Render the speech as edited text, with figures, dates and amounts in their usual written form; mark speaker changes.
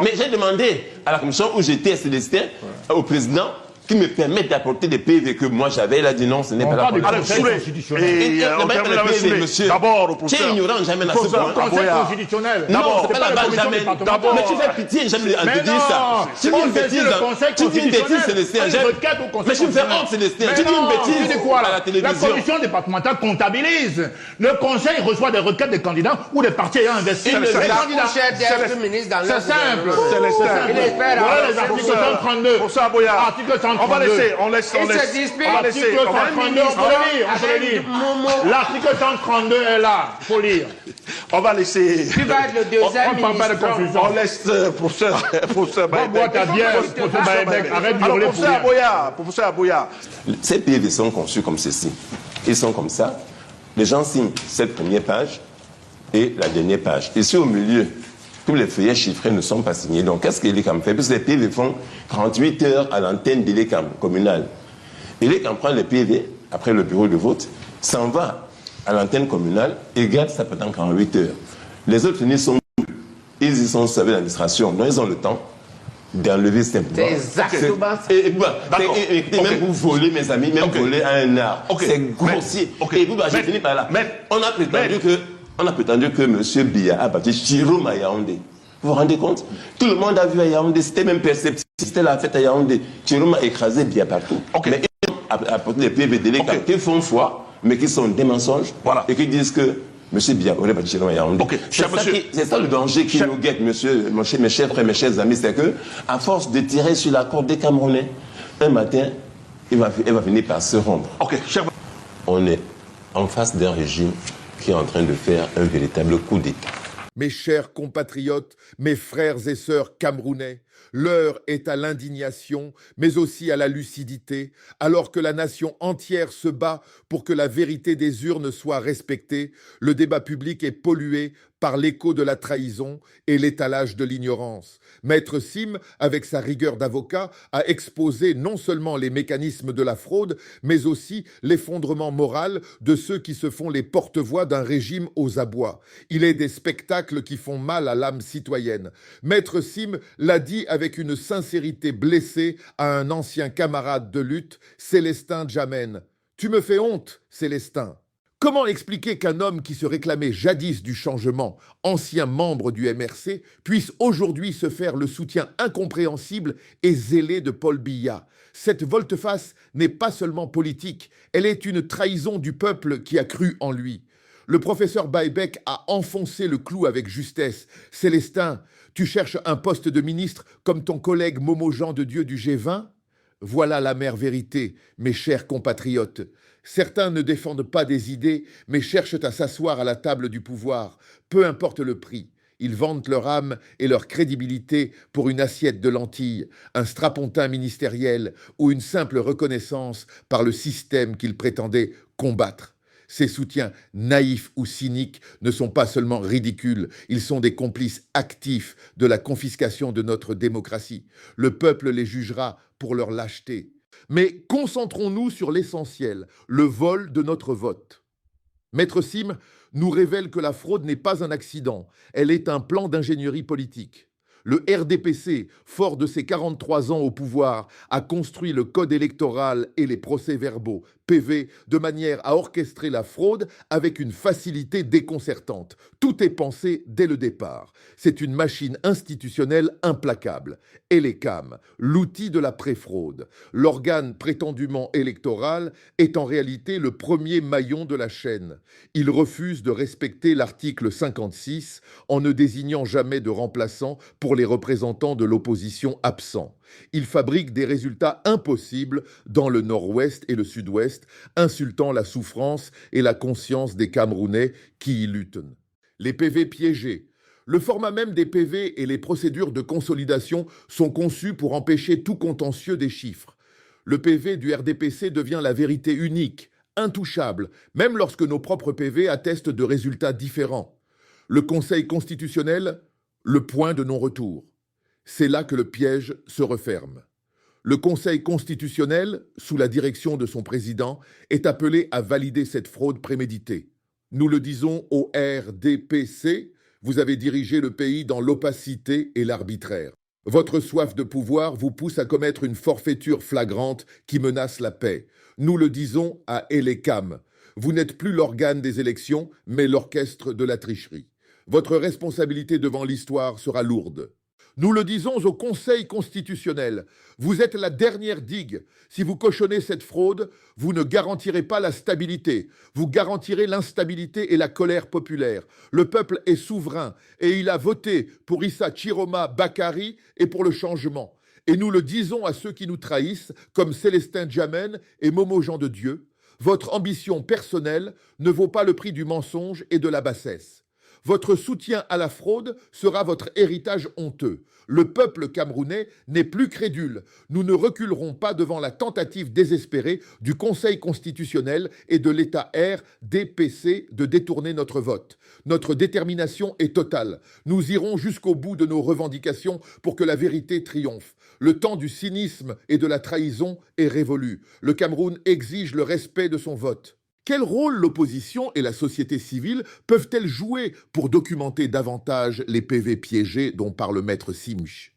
Speaker 1: Mais j'ai demandé à la commission où j'étais, Célestin, au président, qui me permet d'apporter des PV que moi j'avais. Il a dit non, ce n'est pas la politique.
Speaker 2: Alors,
Speaker 1: monsieur.
Speaker 2: D'abord, au
Speaker 1: Tu es
Speaker 2: professeur.
Speaker 1: ignorant, jamais dans ce point.
Speaker 3: Conseil constitutionnel.
Speaker 1: Non, c'est pas la base, jamais.
Speaker 2: D'abord.
Speaker 1: Mais tu fais pitié, j'aime te dire ça. Tu dis une bêtise, tu dis une bêtise, Célestin. Mais tu me fais honte, Célestin. Tu dis une bêtise à la télévision.
Speaker 3: La commission départementale comptabilise. Le conseil reçoit des requêtes des candidats ou des partis ayant investi.
Speaker 2: C'est
Speaker 3: Les candidats. C'est simple.
Speaker 2: Il
Speaker 3: espère. Voilà les articles 132.
Speaker 2: Professeur Aboya.
Speaker 3: Article 132.
Speaker 2: On va laisser, on laisse.
Speaker 3: Article 132, on peut le lire. L'article 132 est là, il faut lire.
Speaker 2: On va laisser.
Speaker 4: Tu vas être le deuxième
Speaker 3: On ne parle pas de
Speaker 4: ministre.
Speaker 3: confusion.
Speaker 2: On laisse professeur
Speaker 3: Bon, bois ta bière, professeur Baïbek, arrête de hurler pour rien.
Speaker 2: Professeur Aboya.
Speaker 1: Ces PV sont conçus comme ceci. Ils sont comme ça. Les gens signent cette première page et la dernière page. Ici au milieu, tous les feuillets chiffrés ne sont pas signés. Donc, qu'est-ce que l'ECAM fait? Parce que les PV font 38 heures à l'antenne de l'ECAM communale. Et l'ECAM prend les PV, après le bureau de vote, s'en va à l'antenne communale et garde ça pendant 48 heures. Les autres sont ils y sont servis d'administration. Donc, ils ont le temps d'enlever simplement.
Speaker 4: C'est exactement ça.
Speaker 1: Et même pour voler, mes amis, même voler à un art. C'est grossier. Et vous, j'ai fini par là. On a prétendu que M. Biya a battu Chiroma à Yaoundé. Vous vous rendez compte? Tout le monde a vu à Yaoundé, c'était même perceptible. C'était la fête à Yaoundé. Chiroma a écrasé Biya partout. Mais ils ont apporté des PVD qui font foi, mais qui sont des mensonges. Et qui disent que M. Biya aurait battu Chiroma à Yaoundé. C'est ça le danger qui nous guette, mes chers frères, mes chers amis, c'est que, à force de tirer sur la corde des Camerounais, un matin, elle va finir par se rompre. On est en face d'un régime qui est en train de faire un véritable coup d'État.
Speaker 5: Mes chers compatriotes, mes frères et sœurs camerounais, l'heure est à l'indignation, mais aussi à la lucidité, alors que la nation entière se bat pour que la vérité des urnes soit respectée. Le débat public est pollué par l'écho de la trahison et l'étalage de l'ignorance. Maître Sim, avec sa rigueur d'avocat, a exposé non seulement les mécanismes de la fraude, mais aussi l'effondrement moral de ceux qui se font les porte-voix d'un régime aux abois. Il est des spectacles qui font mal à l'âme citoyenne. Maître Sim l'a dit avec une sincérité blessée à un ancien camarade de lutte, Célestin Djamène. « Tu me fais honte, Célestin !» Comment expliquer qu'un homme qui se réclamait jadis du changement, ancien membre du MRC, puisse aujourd'hui se faire le soutien incompréhensible et zélé de Paul Biya? Cette volte-face n'est pas seulement politique, elle est une trahison du peuple qui a cru en lui. Le professeur Baïbek a enfoncé le clou avec justesse. Célestin, tu cherches un poste de ministre comme ton collègue Momo Jean de Dieu du G20? Voilà l'amère vérité, mes chers compatriotes. Certains ne défendent pas des idées, mais cherchent à s'asseoir à la table du pouvoir, peu importe le prix. Ils vendent leur âme et leur crédibilité pour une assiette de lentilles, un strapontin ministériel ou une simple reconnaissance par le système qu'ils prétendaient combattre. Ces soutiens naïfs ou cyniques ne sont pas seulement ridicules, ils sont des complices actifs de la confiscation de notre démocratie. Le peuple les jugera pour leur lâcheté. Mais concentrons-nous sur l'essentiel, le vol de notre vote. Maître Sim nous révèle que la fraude n'est pas un accident, elle est un plan d'ingénierie politique. Le RDPC, fort de ses 43 ans au pouvoir, a construit le code électoral et les procès-verbaux, PV, de manière à orchestrer la fraude avec une facilité déconcertante. Tout est pensé dès le départ. C'est une machine institutionnelle implacable. Et les CAM, l'outil de la pré-fraude, l'organe prétendument électoral, est en réalité le premier maillon de la chaîne. Il refuse de respecter l'article 56 en ne désignant jamais de remplaçant pour les représentants de l'opposition absents. Il fabrique des résultats impossibles dans le nord-ouest et le sud-ouest, insultant la souffrance et la conscience des Camerounais qui y luttent. Les PV piégés. Le format même des PV et les procédures de consolidation sont conçus pour empêcher tout contentieux des chiffres. Le PV du RDPC devient la vérité unique, intouchable, même lorsque nos propres PV attestent de résultats différents. Le Conseil constitutionnel, le point de non-retour. C'est là que le piège se referme. Le Conseil constitutionnel, sous la direction de son président, est appelé à valider cette fraude préméditée. Nous le disons au RDPC, Vous avez dirigé le pays dans l'opacité et l'arbitraire. Votre soif de pouvoir vous pousse à commettre une forfaiture flagrante qui menace la paix. Nous le disons à Elekam. Vous n'êtes plus l'organe des élections, mais l'orchestre de la tricherie. Votre responsabilité devant l'histoire sera lourde. Nous le disons au Conseil constitutionnel, vous êtes la dernière digue. Si vous cochonnez cette fraude, vous ne garantirez pas la stabilité, vous garantirez l'instabilité et la colère populaire. Le peuple est souverain et il a voté pour Issa Chiroma Bakary et pour le changement. Et nous le disons à ceux qui nous trahissent, comme Célestin Djamen et Momo Jean de Dieu, votre ambition personnelle ne vaut pas le prix du mensonge et de la bassesse. Votre soutien à la fraude sera votre héritage honteux. Le peuple camerounais n'est plus crédule. Nous ne reculerons pas devant la tentative désespérée du Conseil constitutionnel et de l'État RDPC de détourner notre vote. Notre détermination est totale. Nous irons jusqu'au bout de nos revendications pour que la vérité triomphe. Le temps du cynisme et de la trahison est révolu. Le Cameroun exige le respect de son vote. Quel rôle l'opposition et la société civile peuvent-elles jouer pour documenter davantage les PV piégés dont parle Maître Simch ?